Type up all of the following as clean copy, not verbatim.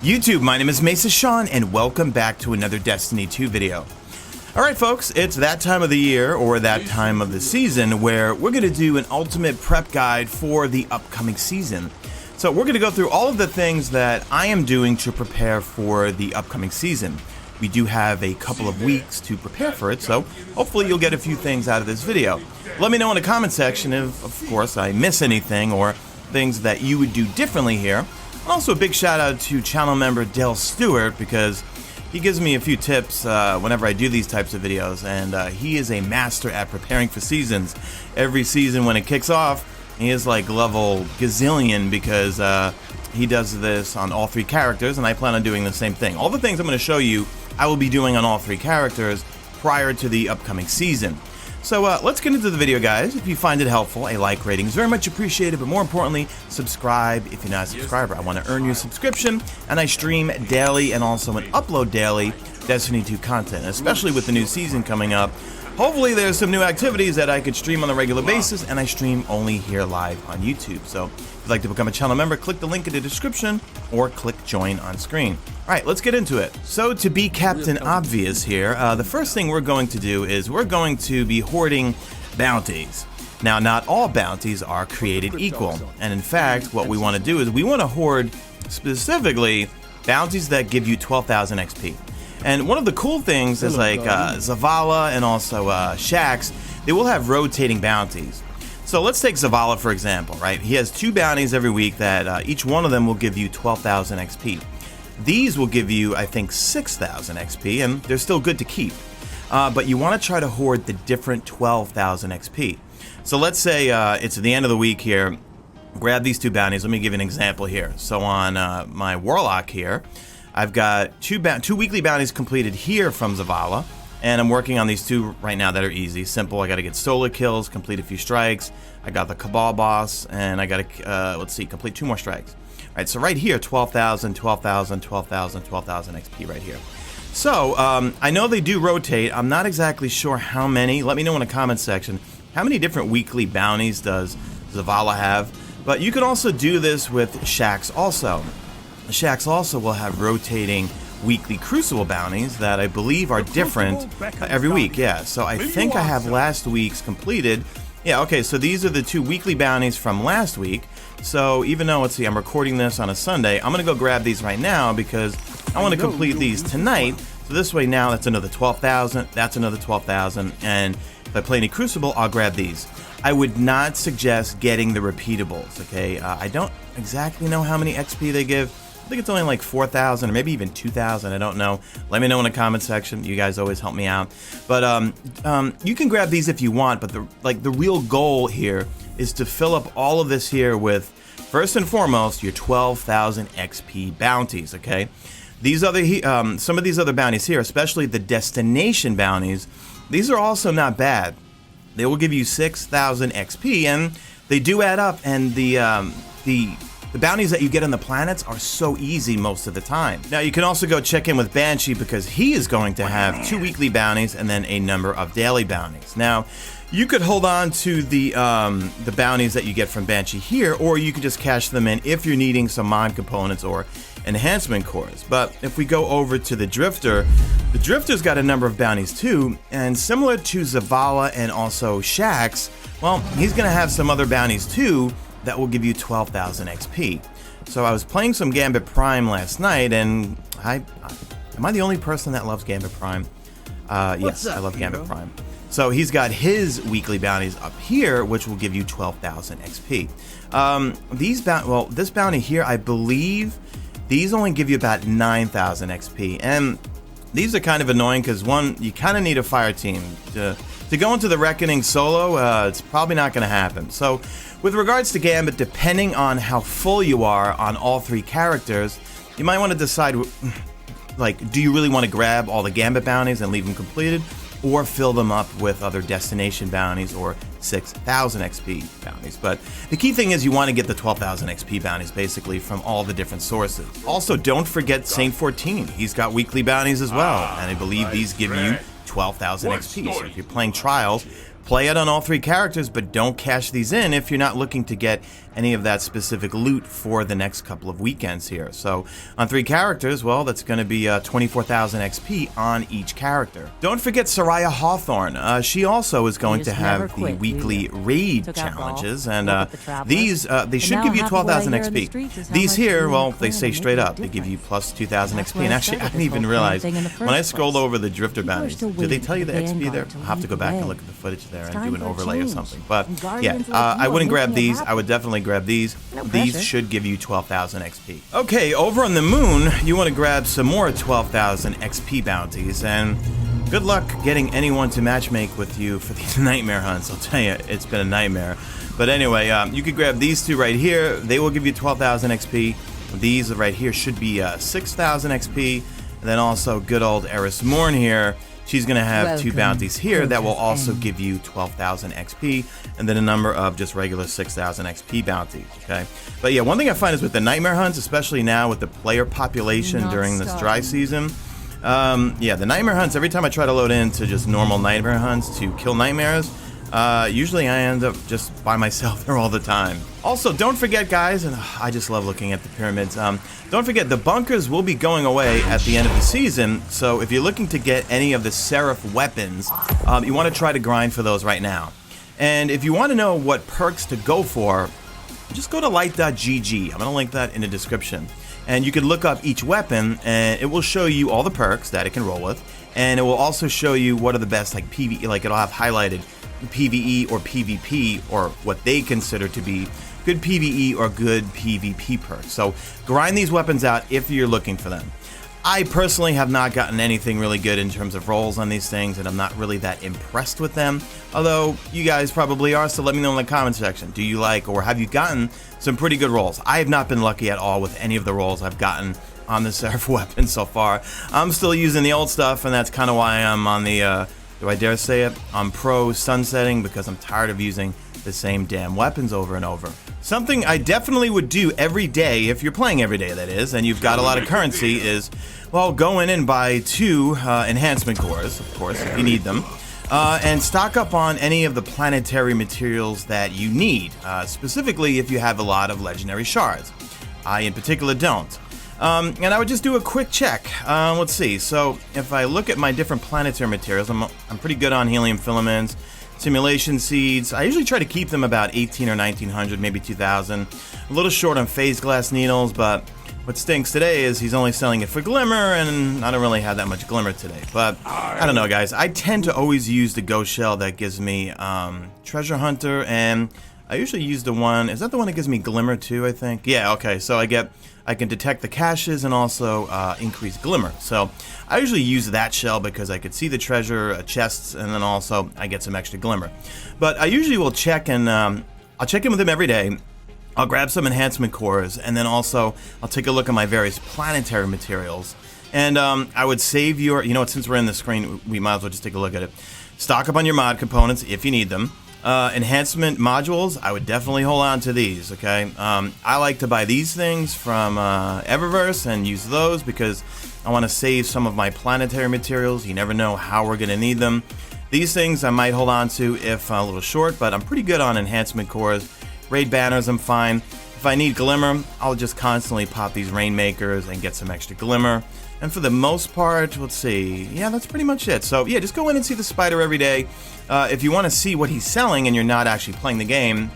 YouTube, my name is Mesa Sean, and welcome back to another Destiny 2 video. Alright folks, it's that time of the year, or that time of the season, where we're going to do an ultimate prep guide for the upcoming season. So we're going to go through all of the things that I am doing to prepare for the upcoming season. We do have a couple of weeks to prepare for it, so hopefully you'll get a few things out of this video. Let me know in the comment section if, of course, I miss anything or things that you would do differently here. And also a big shout out to channel member Dale Stewart, because he gives me a few tips whenever I do these types of videos, and he is a master at preparing for seasons. Every season when it kicks off, he is like level gazillion, because he does this on all three characters, and I plan on doing the same thing. All the things I'm going to show you, I will be doing on all three characters prior to the upcoming season. So let's get into the video, guys. If you find it helpful, a like rating is very much appreciated, but more importantly, subscribe if you're not a subscriber. I want to earn your subscription, and I stream daily and also upload daily Destiny 2 content, especially with the new season coming up. Hopefully there's some new activities that I could stream on a regular basis, and I stream only here live on YouTube. So if you'd like to become a channel member, click the link in the description or click join on screen. All right, let's get into it. So to be Captain Obvious here, the first thing we're going to do is we're going to be hoarding bounties. Now, not all bounties are created equal. And in fact, what we want to do is we want to hoard specifically bounties that give you 12,000 XP. And one of the cool things is like Zavala and also Shaxx, they will have rotating bounties. So let's take Zavala for example, right? He has 2 bounties every week that each one of them will give you 12,000 XP. These will give you, I think, 6,000 XP, and they're still good to keep. But you want to try to hoard the different 12,000 XP. So let's say it's the end of the week here. Grab these 2 bounties. Let me give you an example here. So on my Warlock here, I've got 2 weekly bounties completed here from Zavala, and I'm working on these 2 right now that are easy, simple. I got to get solar kills, complete a few strikes. I got the Cabal boss, and I got to, let's see, complete 2 more strikes. All right, so right here, 12,000, 12,000, 12,000, 12,000 XP right here. So I know they do rotate. I'm not exactly sure how many. Let me know in the comment section. How many different weekly bounties does Zavala have? But you could also do this with Shaxx also. Shaxx also will have rotating weekly Crucible bounties that I believe are different every week. Yeah, so I think I have last week's completed. Yeah, okay, so these are the 2 weekly bounties from last week. So even though, let's see, I'm recording this on a Sunday, I'm going to go grab these right now because I want to complete these tonight. So this way now, that's another 12,000, that's another 12,000, and if I play any Crucible, I'll grab these. I would not suggest getting the repeatables, okay? I don't exactly know how many XP they give. I think it's only like 4,000 or maybe even 2,000. I don't know. Let me know in the comment section. You guys always help me out. But you can grab these if you want. But the real goal here is to fill up all of this here with, first and foremost, your 12,000 XP bounties. Okay. These other some of these other bounties here, especially the destination bounties, these are also not bad. They will give you 6,000 XP, and they do add up. And the bounties that you get on the planets are so easy most of the time. Now you can also go check in with Banshee, because he is going to have 2 weekly bounties and then a number of daily bounties. Now you could hold on to the bounties that you get from Banshee here, or you could just cash them in if you're needing some mod components or enhancement cores. But if we go over to the Drifter's got a number of bounties too, and similar to Zavala and also Shaxx, well, he's going to have some other bounties too that will give you 12,000 XP. So I was playing some Gambit Prime last night, and am I the only person that loves Gambit Prime? Yes, I love Gambit Prime. So he's got his weekly bounties up here, which will give you 12,000 XP. This bounty here, I believe, these only give you about 9,000 XP, and these are kind of annoying because, one, you kind of need a fire team to go into the Reckoning solo. It's probably not going to happen. So with regards to Gambit, depending on how full you are on all 3 characters, you might want to decide, like, do you really want to grab all the Gambit bounties and leave them completed, or fill them up with other destination bounties or 6,000 XP bounties. But the key thing is you want to get the 12,000 XP bounties basically from all the different sources. Also, don't forget Saint 14. He's got weekly bounties as well, and I believe these give you 12,000 XP. So if you're playing Trials, play it on all 3 characters, but don't cash these in if you're not looking to get any of that specific loot for the next couple of weekends here. So on 3 characters, well, that's going to be 24,000 XP on each character. Don't forget Soraya Hawthorne. She also is going to have the weekly raid challenges, and these they should give you 12,000 XP. These here, well, they say straight up they give you plus 2,000 XP. And actually, I didn't even realize when I scrolled over the Drifter bounties, did they tell you the XP there? I'll have to go back and look at the footage there and do an overlay or something. But yeah, I wouldn't grab these. I would definitely grab these. These should give you 12,000 XP. Okay, over on the moon, you want to grab some more 12,000 XP bounties, and good luck getting anyone to matchmake with you for these nightmare hunts. I'll tell you, it's been a nightmare. But anyway, you could grab these 2 right here. They will give you 12,000 XP. These right here should be 6,000 XP. And then also good old Eris Morn here. She's going to have 2 bounties here that will also give you 12,000 XP, and then a number of just regular 6,000 XP bounties, okay? But yeah, one thing I find is with the nightmare hunts, especially now with the player population during this dry season, yeah, the nightmare hunts, every time I try to load into just normal nightmare hunts to kill nightmares, usually I end up just by myself there all the time. Also, don't forget, guys, and I just love looking at the pyramids, don't forget the bunkers will be going away at the end of the season, so if you're looking to get any of the Seraph weapons, you want to try to grind for those right now. And if you want to know what perks to go for, just go to light.gg. I'm going to link that in the description. And you can look up each weapon, and it will show you all the perks that it can roll with, and it will also show you what are the best, like PvE, like it'll have highlighted PvE or PvP, or what they consider to be good PvE or good PvP perks. So grind these weapons out if you're looking for them. I personally have not gotten anything really good in terms of rolls on these things, and I'm not really that impressed with them, although you guys probably are, so let me know in the comment section. Do you like, or have you gotten some pretty good rolls? I have not been lucky at all with any of the rolls I've gotten on the Seraph weapon so far. I'm still using the old stuff, and that's kind of why I'm on the, do I dare say it, on pro sunsetting, because I'm tired of using the same damn weapons over and over. Something I definitely would do every day, if you're playing every day that is, and you've got a lot of currency, is, well, go in and buy 2 enhancement cores, of course, if you need them, and stock up on any of the planetary materials that you need, specifically if you have a lot of legendary shards. I, in particular, don't. And I would just do a quick check. Let's see, so if I look at my different planetary materials, I'm pretty good on helium filaments, simulation seeds. I usually try to keep them about 18 or 1900, maybe 2000. A little short on phase glass needles, but what stinks today is he's only selling it for glimmer, and I don't really have that much glimmer today. But I don't know, guys. I tend to always use the ghost shell that gives me treasure hunter, and I usually use the one, is that the one that gives me glimmer too, I think? Yeah, okay, so I can detect the caches and also increase glimmer. So I usually use that shell because I could see the treasure chests, and then also I get some extra glimmer. But I usually will check, and I'll check in with him every day. I'll grab some enhancement cores, and then also I'll take a look at my various planetary materials. And I would save your, you know what, since we're in the screen, we might as well just take a look at it. Stock up on your mod components if you need them. Enhancement modules, I would definitely hold on to these, okay? I like to buy these things from Eververse and use those because I want to save some of my planetary materials. You never know how we're going to need them. These things I might hold on to if a little short, but I'm pretty good on enhancement cores. Raid banners, I'm fine. If I need glimmer, I'll just constantly pop these rainmakers and get some extra glimmer. And for the most part, let's see, yeah, that's pretty much it. So yeah, just go in and see the spider every day. If you want to see what he's selling and you're not actually playing the game,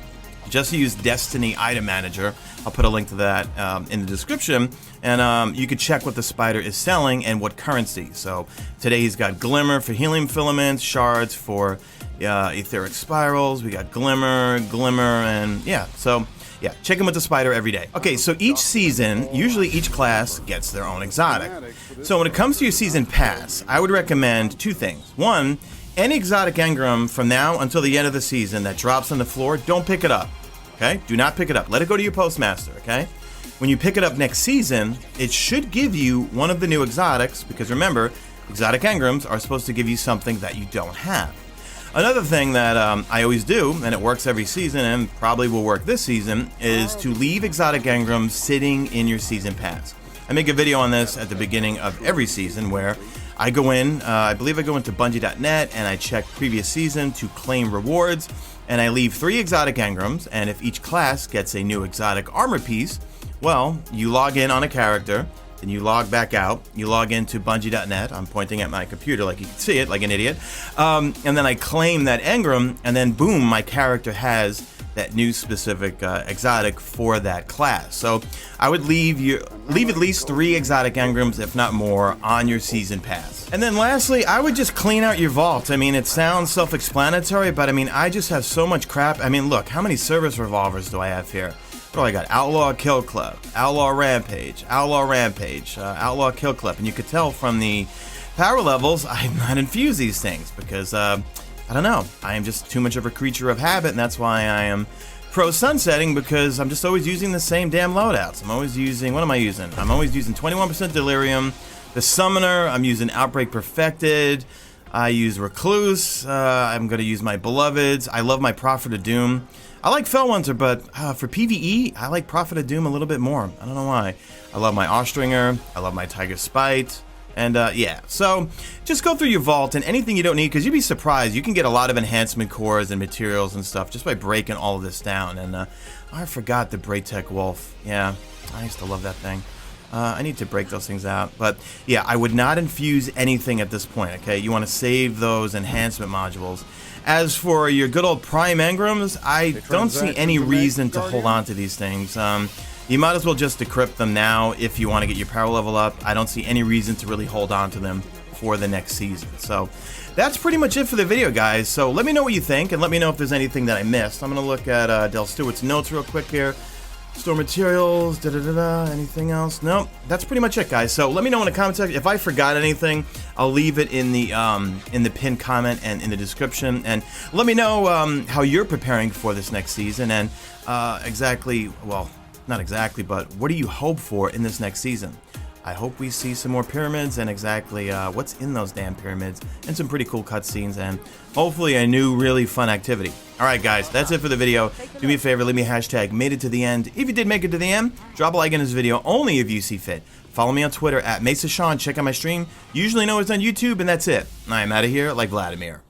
just use Destiny Item Manager. I'll put a link to that in the description, and you could check what the spider is selling and what currency. So today he's got glimmer for helium filaments, shards for etheric spirals, we got glimmer, and yeah, so yeah, check in with the spider every day. Okay, so each season, usually each class gets their own exotic. So when it comes to your season pass, I would recommend 2 things. 1, any exotic engram from now until the end of the season that drops on the floor, don't pick it up, okay? Do not pick it up. Let it go to your postmaster, okay? When you pick it up next season, it should give you one of the new exotics, because remember, exotic engrams are supposed to give you something that you don't have. Another thing that I always do, and it works every season and probably will work this season, is to leave exotic engrams sitting in your season pass. I make a video on this at the beginning of every season where I go in, I believe I go into Bungie.net and I check previous season to claim rewards. and I leave 3 exotic engrams, and if each class gets a new exotic armor piece, well, you log in on a character, then you log back out, you log into Bungie.net, I'm pointing at my computer like you can see it, like an idiot, and then I claim that engram, and then boom, my character has that new specific exotic for that class. So I would leave at least 3 exotic engrams, if not more, on your season pass. And then lastly, I would just clean out your vault. I mean, it sounds self-explanatory, but I mean, I just have so much crap. I mean, look, how many service revolvers do I have here? What do I got? Outlaw Kill Club, Outlaw Rampage, Outlaw Kill Club. And you could tell from the power levels, I have not infused these things because, I don't know, I am just too much of a creature of habit, and that's why I am pro sunsetting, because I'm just always using the same damn loadouts. I'm always using, what am I using? I'm always using 21% Delirium, the Summoner, I'm using Outbreak Perfected, I use Recluse, I'm going to use my Beloveds, I love my Prophet of Doom. I like Fellwinter, but for PvE, I like Prophet of Doom a little bit more. I don't know why. I love my Ostringer, I love my Tiger Spite. And yeah, so just go through your vault and anything you don't need, because you'd be surprised. You can get a lot of enhancement cores and materials and stuff just by breaking all of this down. And I forgot the Braytech Wolf. Yeah, I used to love that thing. I need to break those things out. But yeah, I would not infuse anything at this point, okay? You want to save those enhancement modules. As for your good old Prime Engrams, I don't see any reason to hold on to these things. You might as well just decrypt them now if you want to get your power level up. I don't see any reason to really hold on to them for the next season. So that's pretty much it for the video, guys. So let me know what you think, and let me know if there's anything that I missed. I'm going to look at Del Stewart's notes real quick here. Store materials, anything else? Nope, that's pretty much it, guys. So let me know in the comment section. If I forgot anything, I'll leave it in the pinned comment and in the description. And let me know how you're preparing for this next season, and exactly, well, not exactly, but what do you hope for in this next season? I hope we see some more pyramids and exactly what's in those damn pyramids, and some pretty cool cutscenes, and hopefully a new really fun activity. Alright guys, that's it for the video. Do me a favor, leave me a hashtag made it to the end. If you did make it to the end, drop a like on this video only if you see fit. Follow me on Twitter at Mesa Sean, check out my stream. Usually know it's on YouTube, and that's it. I'm out of here like Vladimir.